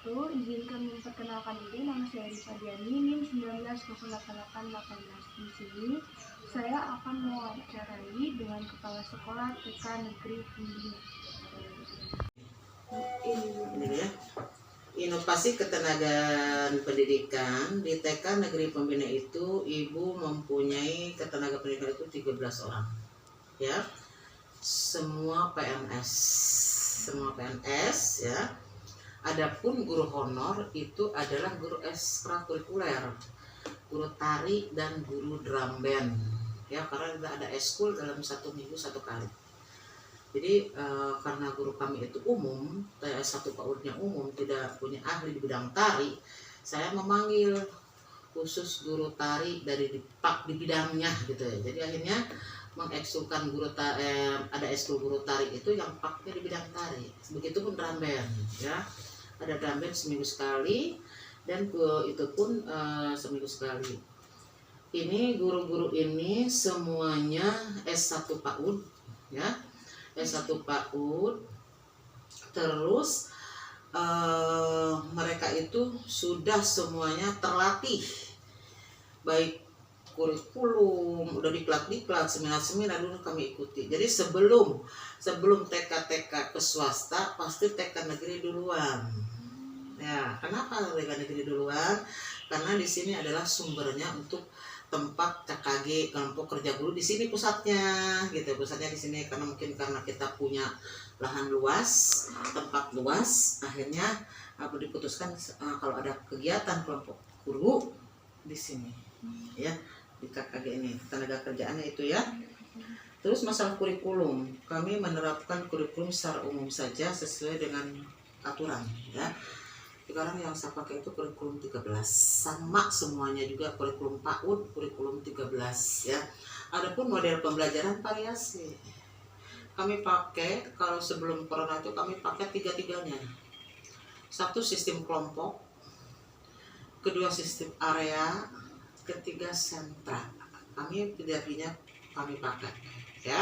wabarakatuh. Izinkan memperkenalkan diri, nama saya Risa Diani, NIM 19088818. Di sini saya akan mewawancarai dengan Kepala Sekolah TK Negeri Pembina. Ini ya, inovasi ketenagaan pendidikan di TK Negeri Pembina itu Ibu mempunyai ketenaga pendidikan itu 13 orang ya, semua PNS ya. Adapun guru honor itu adalah guru ekstrakurikuler, guru tari dan guru drum band ya, karena ada eskul dalam 1 minggu 1 kali. Jadi karena guru kami itu umum, satu PAUD-nya umum, tidak punya ahli di bidang tari, saya memanggil khusus guru tari dari di bidangnya gitu ya. Jadi akhirnya mengeksulkan ada ekskul guru tari itu yang paknya di bidang tari. Begitupun drum band ya, ada drum band seminggu sekali dan itu pun seminggu sekali. Ini guru-guru ini semuanya S1 PAUD ya, S1 PAUD. Terus mereka itu sudah semuanya terlatih, baik kurikulum udah diklat seminar dulu kami ikuti. Jadi sebelum TK ke swasta pasti TK negeri duluan ya. Kenapa TK negeri duluan? Karena di sini adalah sumbernya untuk tempat KKG, kelompok kerja guru, di sini pusatnya gitu. Pusatnya di sini karena kita punya lahan luas, tempat luas, akhirnya diputuskan kalau ada kegiatan kelompok guru di sini ya, di KKG ini tenaga kerjaannya itu ya. Terus masalah kurikulum, kami menerapkan kurikulum secara umum saja sesuai dengan aturan ya. Sekarang yang saya pakai itu kurikulum 13, sama semuanya juga, kurikulum PAUD, kurikulum 13 ya. Adapun model pembelajaran variasi. Kami pakai, kalau sebelum corona itu kami pakai tiga-tiganya. Satu sistem kelompok, kedua sistem area, ketiga sentra. Kami tiga-tiganya kami pakai ya.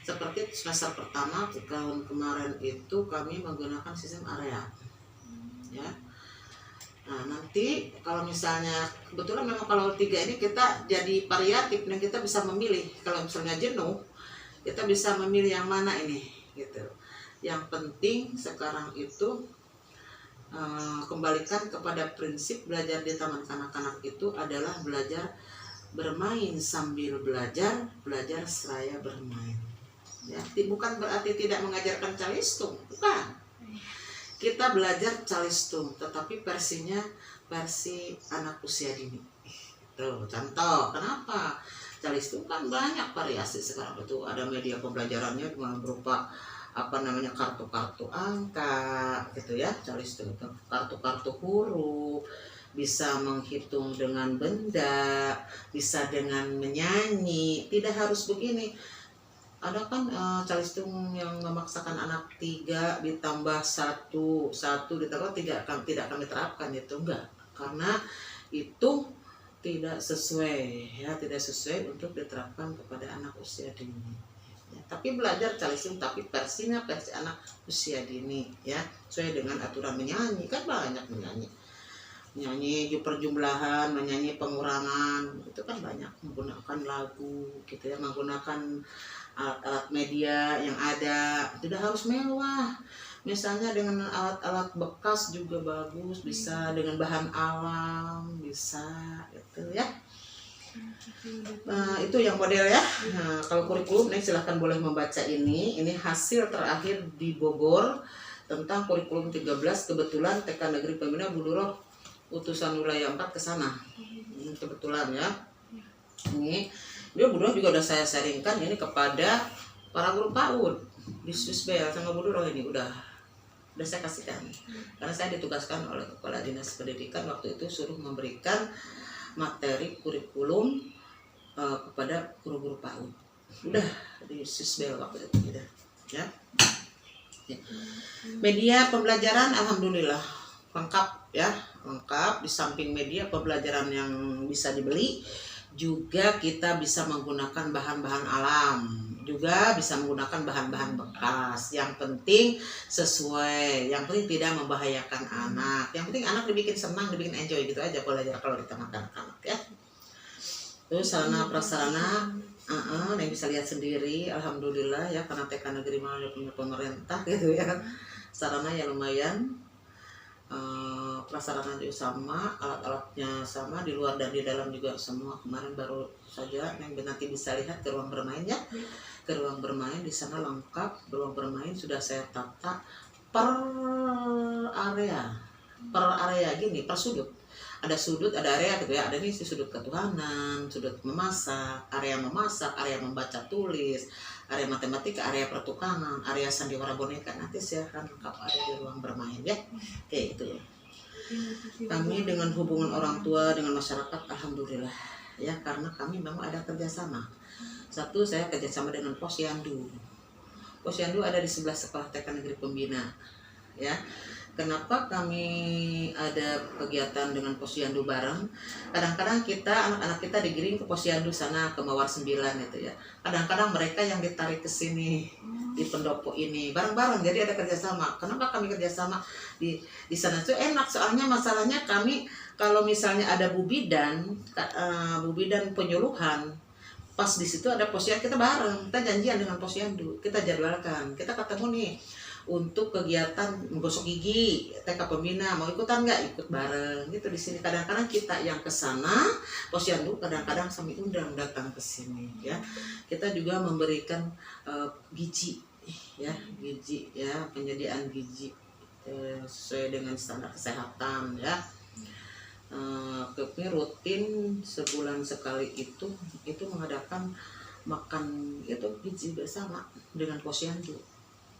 Seperti semester pertama tahun kemarin itu kami menggunakan sistem area ya. Nah nanti kalau misalnya kebetulan memang kalau 3 ini kita jadi variatif dan kita bisa memilih. Kalau misalnya jenuh, kita bisa memilih yang mana ini gitu. Yang penting sekarang itu kembalikan kepada prinsip belajar di taman kanak-kanak itu adalah belajar bermain sambil belajar, belajar seraya bermain ya. Bukan berarti tidak mengajarkan calistung, bukan. Kita belajar calistung, tetapi versinya versi anak usia dini. Tuh, contoh, kenapa? Calistung kan banyak variasi sekarang itu. Ada media pembelajarannya berupa kartu-kartu angka gitu ya. Calistung itu kartu-kartu huruf, bisa menghitung dengan benda, bisa dengan menyanyi. Tidak harus begini. Ada kan calistung yang memaksakan anak 3 ditambah 1 ditambah 3 tidak kami terapkan itu, enggak, karena itu tidak sesuai ya, tidak sesuai untuk diterapkan kepada anak usia dini ya. Tapi belajar calistung tapi versi anak usia dini ya, sesuai dengan aturan. Menyanyi kan banyak, menyanyi perjumlahan, menyanyi pengurangan, itu kan banyak, menggunakan lagu gitu ya, menggunakan alat-alat media yang ada. Tidak harus mewah, misalnya dengan alat-alat bekas juga bagus, bisa dengan bahan alam, bisa gitu ya. Nah, itu yang model ya. Nah, kalau kurikulum nih silahkan boleh membaca ini hasil terakhir di Bogor tentang kurikulum 13. Kebetulan TK Negeri Pembina Bu Duroh utusan wilayah 4 ke sana. Kebetulan ya. Ini dia Bu Duroh juga udah saya sharingkan ini kepada para guru PAUD di Swisbel sama Bu Duroh, ini udah saya kasihkan. Karena saya ditugaskan oleh Kepala Dinas Pendidikan waktu itu suruh memberikan materi kurikulum kepada guru-guru PAUD. Udah di Swisbel waktu itu udah ya. Media pembelajaran alhamdulillah lengkap ya, lengkap. Di samping media pembelajaran yang bisa dibeli, juga kita bisa menggunakan bahan-bahan alam juga bisa menggunakan bahan-bahan bekas. Yang penting sesuai, yang penting tidak membahayakan anak. Yang penting anak dibikin senang, dibikin enjoy gitu aja kalau di tengah anak-anak ya. Terus sarana prasarana yang bisa lihat sendiri, alhamdulillah ya, karena TK Negeri Manado punya pemerintah gitu ya. Sarana yang lumayan, prasarana juga sama, alat-alatnya sama, di luar dan di dalam juga semua. Kemarin baru saja yang nanti bisa lihat ke ruang bermain ya. Ke ruang bermain di sana lengkap, ruang bermain sudah saya tata per area gini, per sudut. Ada sudut, ada area gitu ya. Ada nih sudut ketuhanan, sudut memasak, area membaca tulis, area matematika, area pertukangan, area sandiwara boneka. Nanti saya akan lengkap ada di ruang bermain ya. Kayak gitu ya. Kami dengan hubungan orang tua dengan masyarakat, alhamdulillah ya, karena kami memang ada kerjasama. Satu, saya kerjasama dengan Posyandu. Posyandu ada di sebelah sekolah TK Negeri Pembina ya. Kenapa kami ada kegiatan dengan Posyandu bareng? Kadang-kadang kita, anak-anak kita digiring ke Posyandu sana, ke Mawar 9 itu ya. Kadang-kadang mereka yang ditarik ke sini, di pendopo ini, bareng-bareng, jadi ada kerjasama. Kenapa kami kerjasama di sana? Itu enak, soalnya masalahnya kami, kalau misalnya ada bubidan penyuluhan, pas di situ ada posyandu, kita bareng, kita janjian dengan Posyandu, kita jadwalkan, kita ketemu nih, untuk kegiatan menggosok gigi TK Pembina, mau ikutan nggak? Ikut bareng gitu di sini. Kadang-kadang kita yang ke sana, Posyandu kadang-kadang kami undang datang ke sini ya. Kita juga memberikan gizi ya, penyediaan gizi sesuai dengan standar kesehatan ya. Kami rutin sebulan sekali itu mengadakan makan itu gizi bersama dengan Posyandu.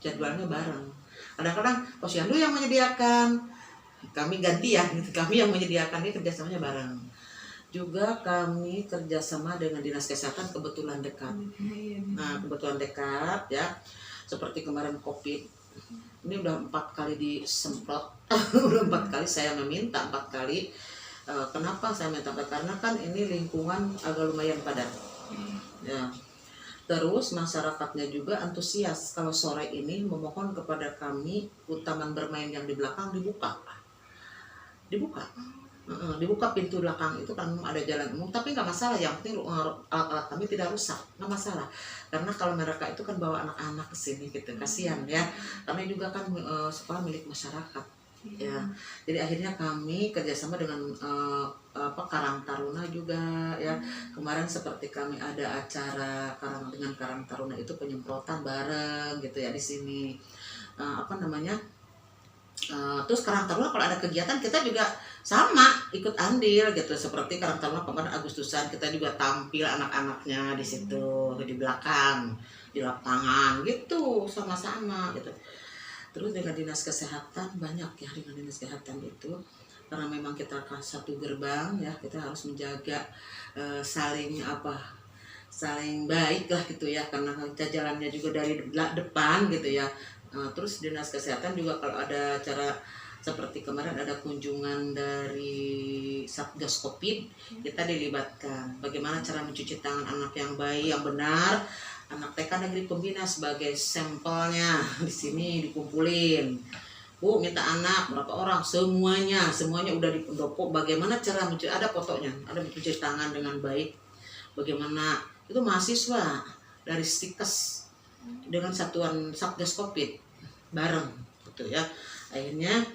Jadwalnya bareng. Kadang-kadang Posyandu yang menyediakan, kami gantian, kami yang menyediakan, ini kerjasamanya bareng. Juga kami kerjasama dengan Dinas Kesehatan kebetulan dekat. Nah, kebetulan dekat ya, seperti kemarin COVID, ini udah 4 kali disemprot, udah 4 kali saya meminta 4 kali. Kenapa saya minta? Karena kan ini lingkungan agak lumayan padat. Ya. Terus masyarakatnya juga antusias. Kalau sore ini memohon kepada kami taman bermain yang di belakang dibuka pintu belakang itu kan ada jalan umum, tapi nggak masalah, yang penting alat-alat kami tidak rusak, nggak masalah. Karena kalau mereka itu kan bawa anak-anak ke sini gitu, kasihan ya. Karena juga kan sekolah milik masyarakat. Ya, jadi akhirnya kami kerjasama dengan Karang Taruna juga ya. Kemarin seperti kami ada acara dengan Karang Taruna itu penyemprotan bareng gitu ya di sini. Terus Karang Taruna kalau ada kegiatan kita juga sama ikut andil gitu, seperti Karang Taruna kemarin Agustusan kita juga tampil anak-anaknya di situ di belakang di lapangan gitu sama-sama gitu. Terus dengan Dinas Kesehatan banyak ya, dengan Dinas Kesehatan itu karena memang kita satu gerbang ya, kita harus menjaga saling baik lah gitu ya, karena kita jalannya juga dari depan gitu ya. Terus Dinas Kesehatan juga kalau ada acara seperti kemarin ada kunjungan dari Satgas Covid, kita dilibatkan bagaimana cara mencuci tangan anak yang baik, yang benar. Anak TK Negeri Pembina sebagai sampelnya di sini dikumpulin. Bu, minta anak berapa orang? Semuanya udah di pendopo. Bagaimana cara mencuci? Ada fotonya, ada mencuci tangan dengan baik. Bagaimana? Itu mahasiswa dari Stikes dengan satuan Satgas Covid bareng, gitu ya. Akhirnya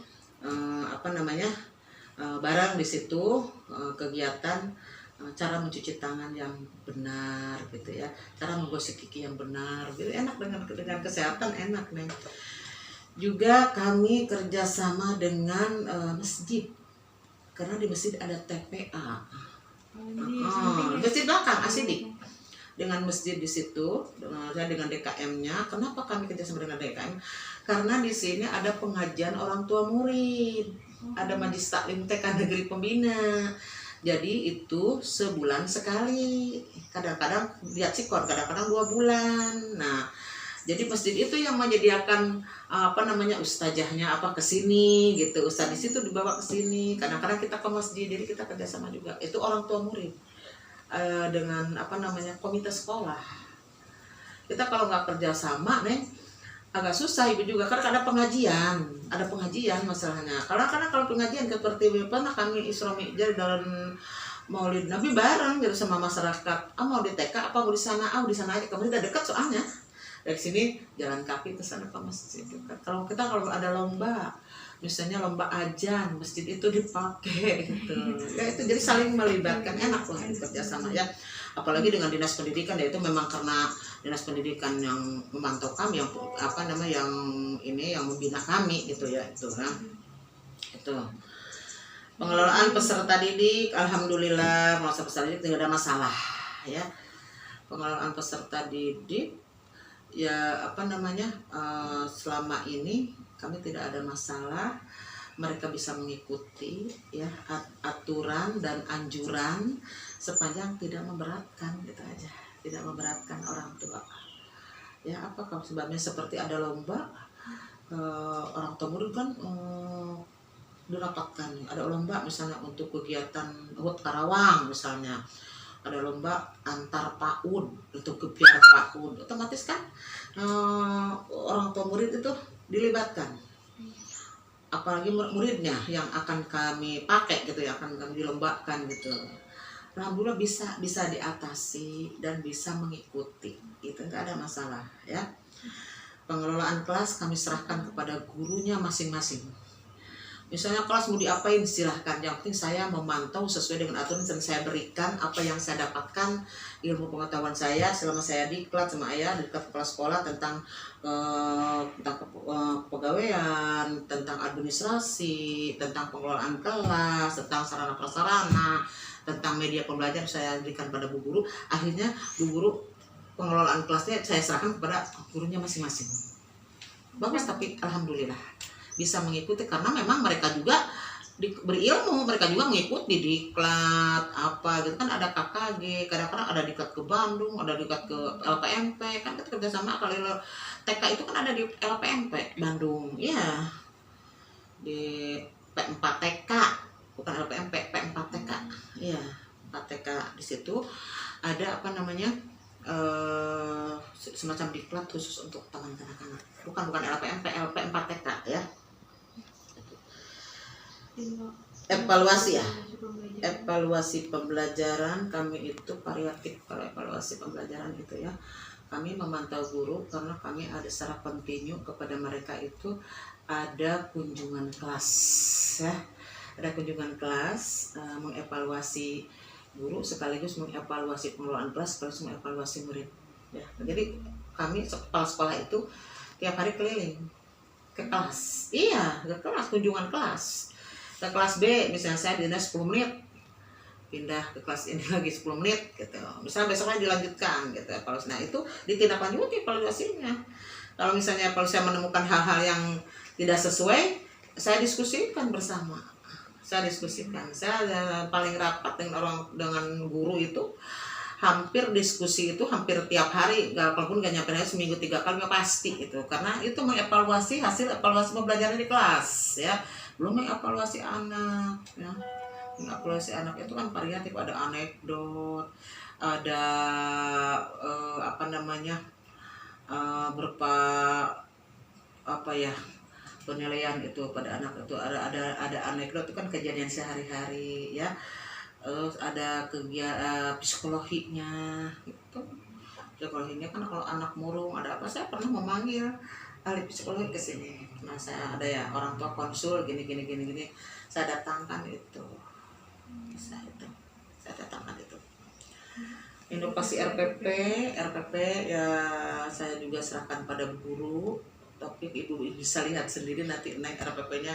bareng di situ kegiatan. Cara mencuci tangan yang benar gitu ya, cara menggosok gigi yang benar gitu, enak dengan kesehatan, enak nih. Juga kami kerjasama dengan masjid, karena di masjid ada TPA. Masjid belakang Asidik, dengan masjid di situ, dengan DKM-nya. Kenapa kami kerjasama dengan DKM? Karena di sini ada pengajian orang tua murid, ada Majlis Taklim TK Negeri Pembina. Jadi itu sebulan sekali, kadang-kadang lihat sikor, kadang-kadang 2 bulan. Nah, jadi masjid itu yang menyediakan ustazahnya ke sini gitu, ustaz di situ dibawa ke sini. Kadang-kadang kita ke masjid, jadi kita kerjasama juga. Itu orang tua murid dengan komite sekolah. Kita kalau nggak kerja sama nih agak susah ibu juga, karena ada pengajian masalahnya. Karena kalau pengajian seperti pernah kami Isra Mi'raj dalam Maulid Nabi bareng gitu sama masyarakat. Mau di TK apa mau di sana? Di sana aja. Kami udah dekat soalnya. Dari sini jalan kaki ke sana ke masjid. Kalau ada lomba, misalnya lomba ajan, masjid itu dipakai gitu. Ya itu jadi saling melibatkan, enak lah kerja sama ya. Apalagi dengan dinas pendidikan, ya itu memang karena dinas pendidikan yang memantau kami, yang yang membina kami gitu ya itu kan. Itu. Pengelolaan peserta didik, alhamdulillah masa peserta didik tidak ada masalah ya. Pengelolaan peserta didik ya selama ini kami tidak ada masalah, mereka bisa mengikuti ya aturan dan anjuran sepanjang tidak memberatkan gitu aja, tidak memberatkan orang tua ya. Kalau sebabnya seperti ada lomba orang tua murid kan dirapatkan, ada lomba misalnya untuk kegiatan HUT Karawang misalnya, ada lomba antar PAUD untuk kebiar PAUD, otomatis kan orang tua murid itu dilibatkan, apalagi muridnya yang akan kami pakai gitu ya, akan kami dilombakan gitu. Alhamdulillah bisa diatasi dan bisa mengikuti, itu nggak ada masalah ya. Pengelolaan kelas kami serahkan kepada gurunya masing-masing. Misalnya kelas mau diapain silahkan, yang penting saya memantau sesuai dengan aturan yang saya berikan, apa yang saya dapatkan, ilmu pengetahuan saya selama saya diklat sama ayah, diklat kepala sekolah tentang kepegawaian, tentang administrasi, tentang pengelolaan kelas, tentang sarana prasarana, tentang media pembelajaran saya berikan pada bu guru. Akhirnya bu guru pengelolaan kelasnya saya serahkan kepada gurunya masing-masing. Bagus, tapi alhamdulillah bisa mengikuti karena memang mereka juga berilmu, mereka juga mengikuti diklat apa gitu kan, ada KKG, kadang-kadang ada diklat ke Bandung, ada diklat ke LPMP kan, kita kerjasama. Kalau TK itu kan ada di LPMP Bandung ya, di P4 TK, bukan LPMP, P4 TK ya, 4 TK. Di situ ada semacam diklat khusus untuk taman kanak-kanak, bukan LPMP, LP4 TK ya. Evaluasi pembelajaran kami itu variatif. Kalau evaluasi pembelajaran itu ya, kami memantau guru karena kami ada secara kontinu kepada mereka itu ada kunjungan kelas ya, ada kunjungan kelas, mengevaluasi guru sekaligus mengevaluasi pengelolaan kelas sekaligus mengevaluasi murid ya. Jadi kami kepala sekolah itu tiap hari keliling ke kelas, ke kelas, kunjungan kelas. Ke kelas B misalnya saya dinas 10 menit, pindah ke kelas ini lagi 10 menit gitu, misalnya besoknya dilanjutkan gitu. Nah itu ditindaklanjuti evaluasinya. Kalau misalnya saya menemukan hal-hal yang tidak sesuai, saya diskusikan bersama. Saya paling rapat dengan guru itu, hampir diskusi itu hampir tiap hari, walaupun gak nyampe seminggu 3 kali pasti itu, karena itu mengevaluasi hasil evaluasi pembelajaran di kelas ya. Belum mengevaluasi anak ya. Mengevaluasi anak itu kan variatif, ada anekdot, ada berupa penilaian itu pada anak itu, ada anekdot itu kan kejadian sehari-hari ya. Ada kegiatan psikologinya gitu. Psikologinya kan kalau anak murung ada apa, saya pernah memanggil ahli psikologi ke sini. Nah, saya ada ya orang tua konsul gini, saya datangkan itu. Saya datangkan itu. Inovasi RPP ya saya juga serahkan pada guru. Tapi ibu bisa lihat sendiri nanti naik RPP-nya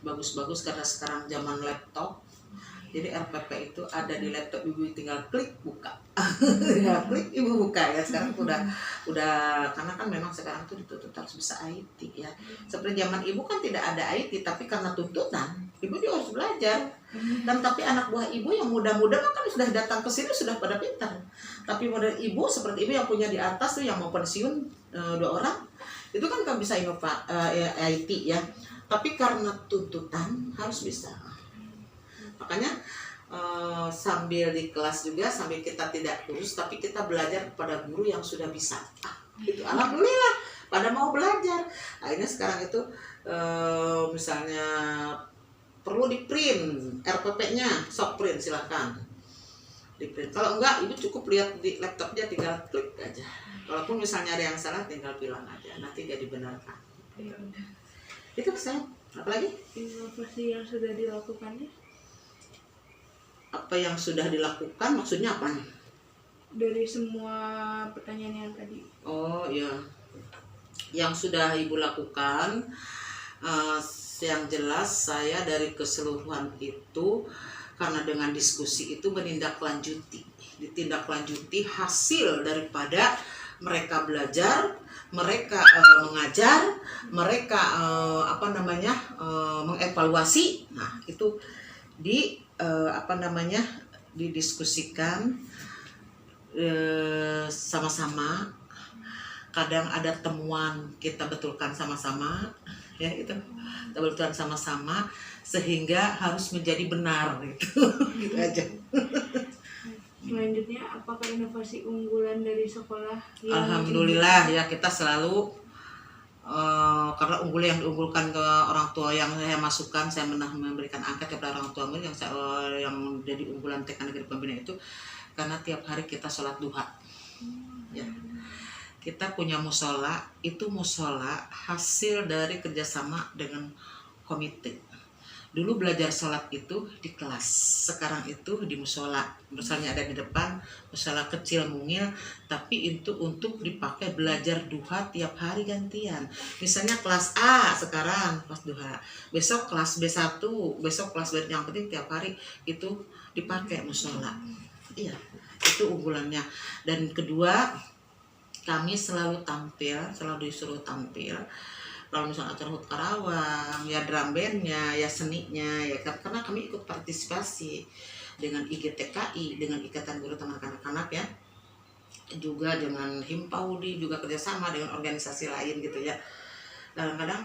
bagus-bagus karena sekarang zaman laptop. Jadi RPP itu ada di laptop, ibu tinggal klik buka. Ya, klik ibu buka ya. Sekarang udah karena kan memang sekarang tuh dituntut harus bisa IT ya. Seperti zaman ibu kan tidak ada IT, tapi karena tuntutan ibu juga harus belajar. Dan tapi anak buah ibu yang muda-muda kan sudah datang ke sini sudah pada pintar. Tapi model ibu seperti ibu yang punya di atas tuh yang mau pensiun 2 orang, itu kan nggak bisa IT ya. Tapi karena tuntutan harus bisa. Makanya sambil di kelas juga, sambil kita tidak kurus, tapi kita belajar kepada guru yang sudah bisa. Itu alhamdulillah pada mau belajar. Akhirnya sekarang itu misalnya perlu di print RPP-nya, sok print silahkan di print. Kalau enggak, ibu cukup lihat di laptopnya, tinggal klik aja. Walaupun misalnya ada yang salah, tinggal bilang aja, nanti dia dibenarkan. Ya udah. Itu saya. Apalagi? Inovasi yang sudah dilakukannya Apa yang sudah dilakukan maksudnya apa nih? dari semua pertanyaan yang tadi. Oh ya, yang sudah ibu lakukan, yang jelas saya dari keseluruhan itu karena dengan diskusi itu ditindaklanjuti hasil daripada mereka belajar, mereka mengajar, mereka mengevaluasi. Nah itu didiskusikan sama-sama. Kadang ada temuan kita betulkan sama-sama, ya itu kita betulkan sama-sama sehingga harus menjadi benar gitu. Gitu aja. Selanjutnya, apakah inovasi unggulan dari sekolah yang Alhamdulillah ya, kita selalu karena yang diunggulkan ke orang tua yang saya masukkan, saya memberikan angka kepada orang tua yang jadi unggulan TK Negeri Pembina itu karena tiap hari kita sholat duha. Ya. Kita punya musola, itu musola hasil dari kerjasama dengan komite. Dulu belajar sholat itu di kelas, sekarang itu di musola. Misalnya ada di depan, musola kecil mungil, tapi itu untuk dipakai belajar duha tiap hari gantian. Misalnya kelas A sekarang kelas duha, besok kelas B1, besok kelas B, yang penting tiap hari itu dipakai musola. Iya, itu unggulannya. Dan kedua, kami selalu disuruh tampil. Kalau misalnya acara HUT Karawang, ya drum bandnya, ya seninya, ya karena kami ikut partisipasi dengan IGTKI, dengan Ikatan Guru Taman Kanak-Kanak ya, juga dengan Himpaudi, juga kerjasama dengan organisasi lain gitu ya. Kadang-kadang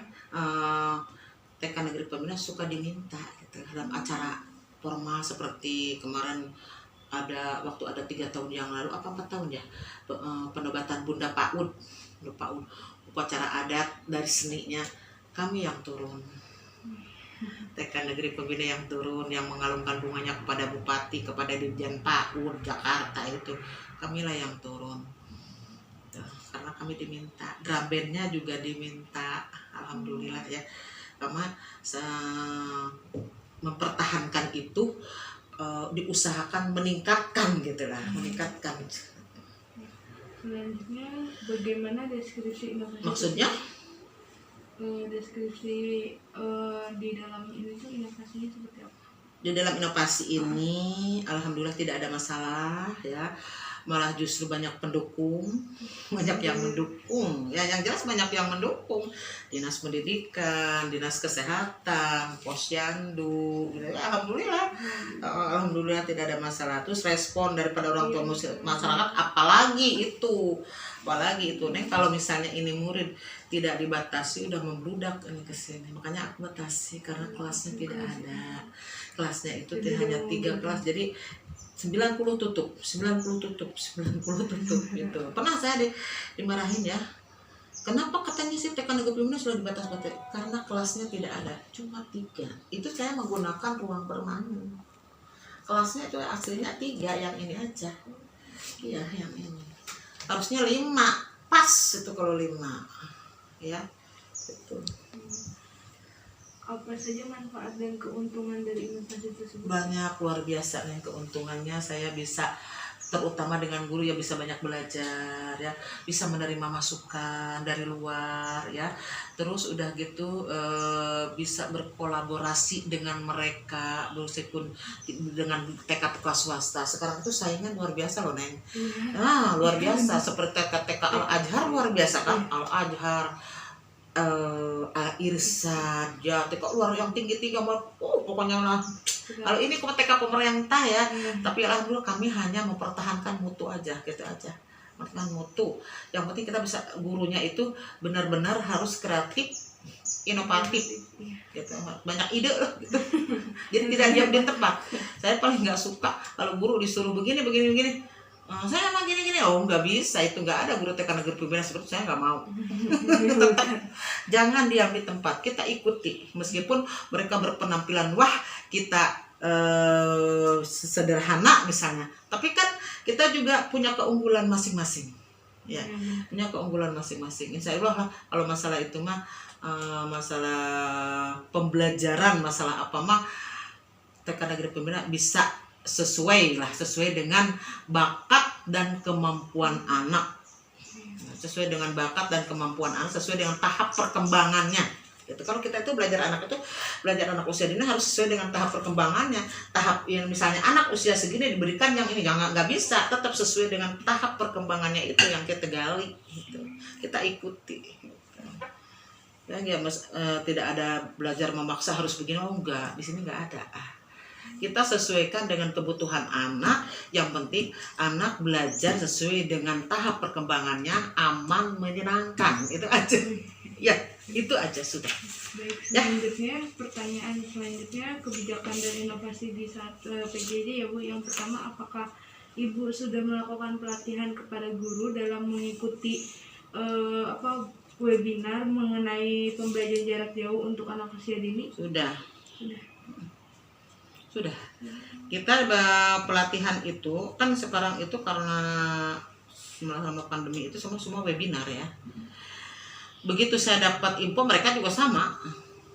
TK Negeri Pembina suka diminta gitu, dalam acara formal seperti kemarin waktu ada 3 tahun yang lalu, 4 tahun ya, penobatan Bunda Paud, upacara adat dari seninya kami yang turun. TK Negeri Pembina yang turun, yang mengalungkan bunganya kepada Bupati, kepada Dirjen PAUD Jakarta, itu kamilah yang turun. Karena kami diminta, drum bandnya juga diminta, alhamdulillah ya. Karena mempertahankan itu diusahakan meningkatkan gitulah, meningkatkan. Selanjutnya, bagaimana deskripsi inovasi? Maksudnya? Deskripsi di dalam ini tuh inovasinya seperti apa? Di dalam inovasi ini, alhamdulillah tidak ada masalah ya. Malah justru banyak pendukung, banyak yang mendukung. Ya, yang jelas banyak yang mendukung. Dinas Pendidikan, Dinas Kesehatan, Posyandu, gitu. Alhamdulillah, alhamdulillah tidak ada masalah. Terus respon daripada orang tua masyarakat, apalagi itu, Neng, kalau misalnya ini murid tidak dibatasi, udah membludak ini ke sini. Makanya aku batasi karena kelasnya tidak ada. Kelasnya itu hanya 3 kelas, jadi 90 tutup gitu. Pernah saya dimarahin ya. Kenapa katanya sih TK Negeri Pembina sudah dibatas-batas? Karena kelasnya tidak ada, cuma 3. Itu saya menggunakan ruang permanen. Kelasnya itu aslinya 3, yang ini aja. Iya, yang ini. Harusnya 5, pas itu kalau 5. Ya, itu. Apa saja manfaat dan keuntungan dari inovasi tersebut? Banyak, luar biasa nih keuntungannya. Saya bisa, terutama dengan guru ya, bisa banyak belajar ya, bisa menerima masukan dari luar ya. Terus udah gitu bisa berkolaborasi dengan mereka, meskipun dengan TK kelas swasta. Sekarang itu saingan luar biasa loh, Neng. Nah, luar biasa, seperti TK Al-Azhar luar biasa kan, Al-Azhar, Irsyad ya, TK luar yang tinggi-tinggi, pokoknya lah. Kalau ini TK pemerintah ya, tapi alhamdulillah kami hanya mempertahankan mutu aja, gitu aja. Mempertahankan mutu. Yang penting kita bisa, gurunya itu benar-benar harus kreatif, inovatif, gitu. Banyak ide loh, gitu. Jadi tidak diam di tempat. Saya paling nggak suka kalau guru disuruh begini. Saya emang gini-gini, oh nggak bisa, itu nggak ada guru TK Negeri Pembina seperti saya, nggak mau. Tetap jangan diam di tempat, kita ikuti meskipun mereka berpenampilan wah kita sederhana misalnya, tapi kan kita juga punya keunggulan masing-masing, ya punya keunggulan masing-masing. Insya Allah kalau masalah itu mah masalah pembelajaran, masalah apa mah TK Negeri Pembina bisa sesuai dengan bakat dan kemampuan anak, sesuai dengan bakat dan kemampuan anak, sesuai dengan tahap perkembangannya. Gitu. Kalau kita itu belajar anak usia dini harus sesuai dengan tahap perkembangannya. Tahap yang misalnya anak usia segini diberikan yang ini nggak bisa, tetap sesuai dengan tahap perkembangannya itu yang kita gali, gitu. Kita ikuti. Ya, tidak ada belajar memaksa harus begini, oh enggak, di sini enggak ada. Kita sesuaikan dengan kebutuhan anak, yang penting anak belajar sesuai dengan tahap perkembangannya, aman, menyenangkan, itu aja. Ya, itu aja sudah. Baik, selanjutnya pertanyaan selanjutnya, kebijakan dan inovasi di saat PJJ ya Bu. Yang pertama, apakah Ibu sudah melakukan pelatihan kepada guru dalam mengikuti webinar mengenai pembelajaran jarak jauh untuk anak usia dini? Sudah. Kita pelatihan itu kan sekarang itu karena selama pandemi itu semua webinar ya. Begitu saya dapat info, mereka juga sama.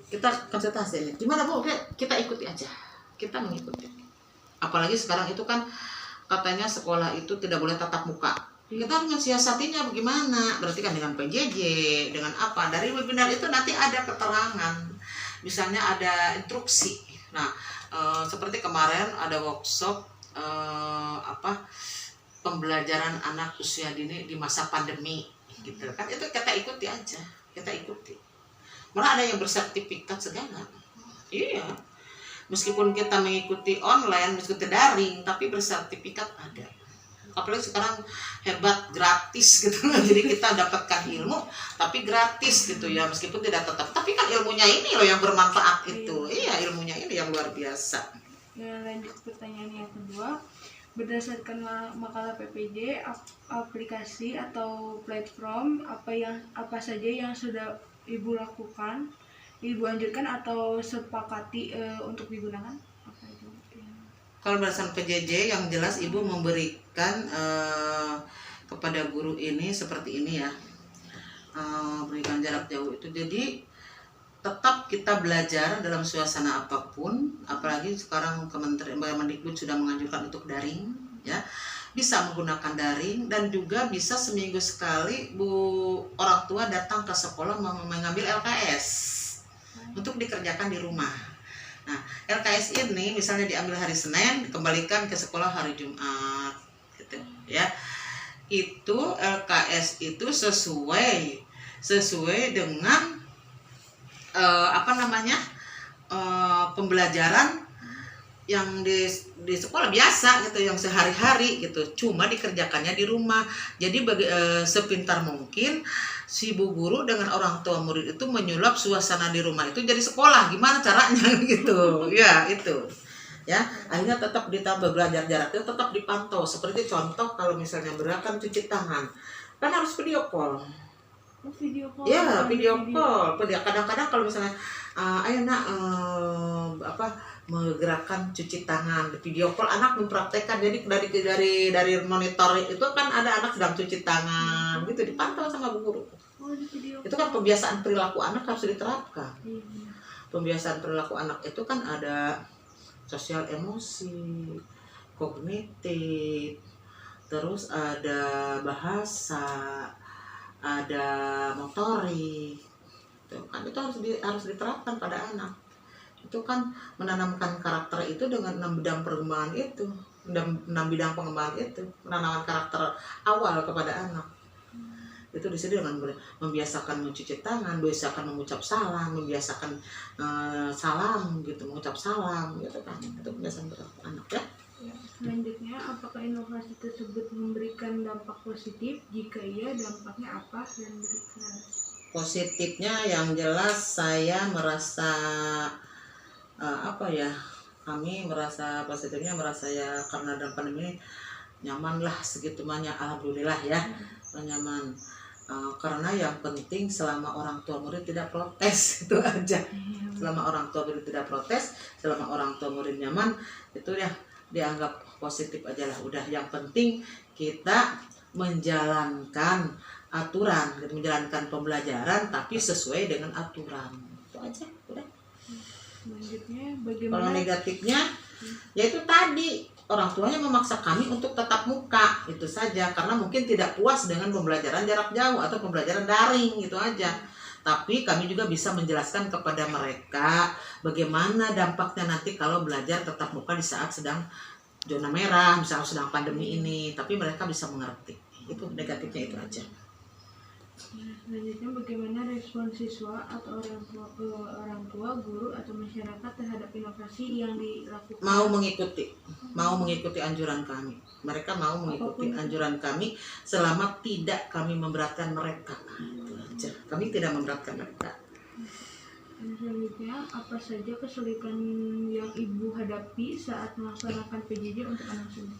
Kita konsultasi, gimana Bu? Kita ikuti aja, kita mengikuti. Apalagi sekarang itu kan katanya sekolah itu tidak boleh tatap muka. Kita harus mensiasatinya bagaimana? Berarti kan dengan PJJ, dengan apa? Dari webinar itu nanti ada keterangan, misalnya ada instruksi. Nah, seperti kemarin ada workshop pembelajaran anak usia dini di masa pandemi, gitu kan? Itu kita ikuti aja, kita ikuti. Malah ada yang bersertifikat segala. Iya, meskipun kita mengikuti online, meskipun daring, tapi bersertifikat ada. Apalagi sekarang hebat, gratis gitu. Jadi kita dapatkan ilmu tapi gratis gitu ya, meskipun tidak tetap, tapi kan ilmunya ini loh yang bermanfaat itu. Iya, ilmunya ini yang luar biasa. Ya, lanjut pertanyaan yang kedua, berdasarkan makalah PPJ, aplikasi atau platform apa saja yang sudah Ibu lakukan, Ibu anjurkan atau sepakati untuk digunakan? Kalau berdasarkan PJJ yang jelas Ibu memberikan kepada guru ini seperti ini ya, berikan jarak jauh itu. Jadi tetap kita belajar dalam suasana apapun, apalagi sekarang Kementerian Mendikbud sudah menganjurkan untuk daring ya, bisa menggunakan daring, dan juga bisa seminggu sekali orang tua datang ke sekolah mengambil LKS untuk dikerjakan di rumah. Nah, LKS ini misalnya diambil hari Senin, dikembalikan ke sekolah hari Jumat, gitu ya. Itu LKS itu sesuai dengan pembelajaran yang di sekolah biasa gitu, yang sehari-hari gitu, cuma dikerjakannya di rumah. Jadi sepintar mungkin si bu guru dengan orang tua murid itu menyulap suasana di rumah itu jadi sekolah, gimana caranya gitu ya. Itu ya, akhirnya tetap ditambah belajar jarak itu tetap dipantau. Seperti contoh kalau misalnya gerakan cuci tangan kan harus video call. Video call. Ya, video call. Kadang-kadang kalau misalnya ayo nak menggerakkan cuci tangan, video call, anak mempraktekkan. Jadi dari monitor itu kan ada anak sedang cuci tangan gitu, dipantau sama bu guru. Itu kan kebiasaan perilaku anak harus diterapkan. Pembiasaan perilaku anak itu kan ada sosial emosi, kognitif, terus ada bahasa, ada motorik, itu harus diterapkan pada anak. Itu kan menanamkan karakter itu dengan 6 bidang perkembangan itu, 6 bidang pengembangan itu, menanamkan karakter awal kepada anak. Itu di sini dengan membiasakan mencuci tangan, membiasakan mengucap salam, membiasakan salam gitu, mengucap salam gitu kan. Itu kebiasaan perilaku anak ya. Selanjutnya, apakah inovasi tersebut memberikan dampak positif? Jika iya, dampaknya apa dan berikan? Positifnya yang jelas saya merasa kami merasa positifnya, merasa ya karena dalam pandemi nyaman lah segitu banyak, alhamdulillah ya, nyaman. Karena yang penting selama orang tua murid tidak protes itu aja. Selama orang tua murid tidak protes, selama orang tua murid nyaman, itu ya dianggap positif aja lah. Udah, yang penting kita menjalankan aturan, menjalankan pembelajaran tapi sesuai dengan aturan. Itu aja, udah. Selanjutnya Kalau bagaimana negatifnya, yaitu tadi orang tuanya memaksa kami untuk tatap muka, itu saja, karena mungkin tidak puas dengan pembelajaran jarak jauh atau pembelajaran daring, gitu aja. Tapi kami juga bisa menjelaskan kepada mereka bagaimana dampaknya nanti kalau belajar tatap muka di saat sedang zona merah, misalnya sedang pandemi ini, tapi mereka bisa mengerti. Itu negatifnya itu aja. Selanjutnya bagaimana respon siswa atau orang tua, guru atau masyarakat terhadap inovasi yang dilakukan? Mau mengikuti anjuran kami. Mereka mau mengikuti anjuran kami selama tidak kami memberatkan mereka. Itu aja. Kami tidak memberatkan mereka. Selanjutnya, apa saja kesulitan yang ibu hadapi saat melaksanakan PJJ untuk anak sendiri?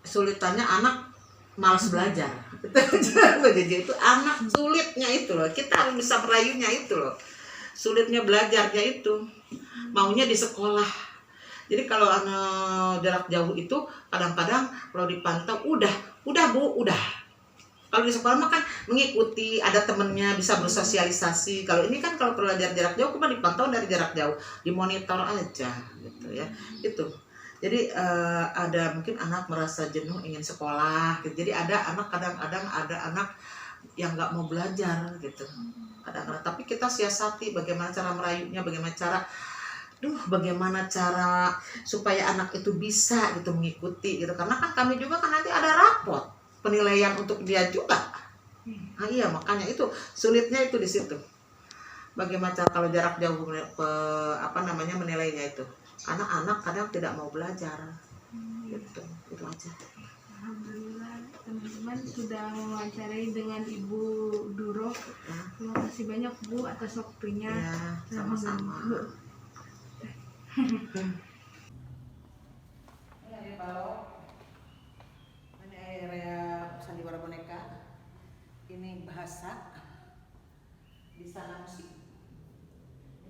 Sulitannya anak malas belajar. PJJ itu anak sulitnya itu loh. Kita harus bisa merayunya itu loh. Sulitnya belajarnya itu. Maunya di sekolah. Jadi kalau anak jarak jauh itu kadang-kadang kalau dipantau udah Bu. Kalau di sekolah mah kan mengikuti, ada temennya, bisa bersosialisasi. Kalau ini kan kalau belajar jarak jauh cuma dipantau dari jarak jauh, dimonitor aja gitu ya. Itu. Jadi ada mungkin anak merasa jenuh ingin sekolah gitu. Jadi ada anak kadang-kadang ada anak yang nggak mau belajar gitu. Kadang-kadang, tapi kita siasati bagaimana cara merayunya, bagaimana cara supaya anak itu bisa gitu mengikuti gitu. Karena kan kami juga kan nanti ada rapot penilaian untuk dia juga. Nah, iya, makanya itu sulitnya itu di situ. Bagaimana cara kalau jarak jauh menilainya itu. Anak-anak kadang tidak mau belajar. Gitu. Itu aja. Alhamdulillah teman-teman sudah mewawancarai dengan Ibu Duro. Terima kasih banyak Bu atas waktunya. Ya, sama-sama. Ini area sandiwara boneka. Ini bahasa, di sana musik.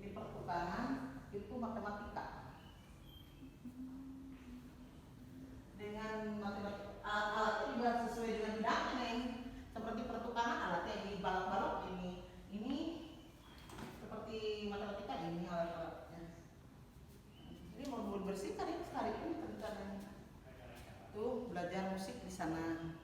Ini pertukangan, itu matematika. Dengan matematika, alatnya juga sesuai dengan bidangnya ini. Seperti pertukangan alatnya ini balok-balok ini seperti matematika ini alat-alatnya. Ini mau bersihkan ini sekali ini pertukanannya. Tuh belajar musik di sana.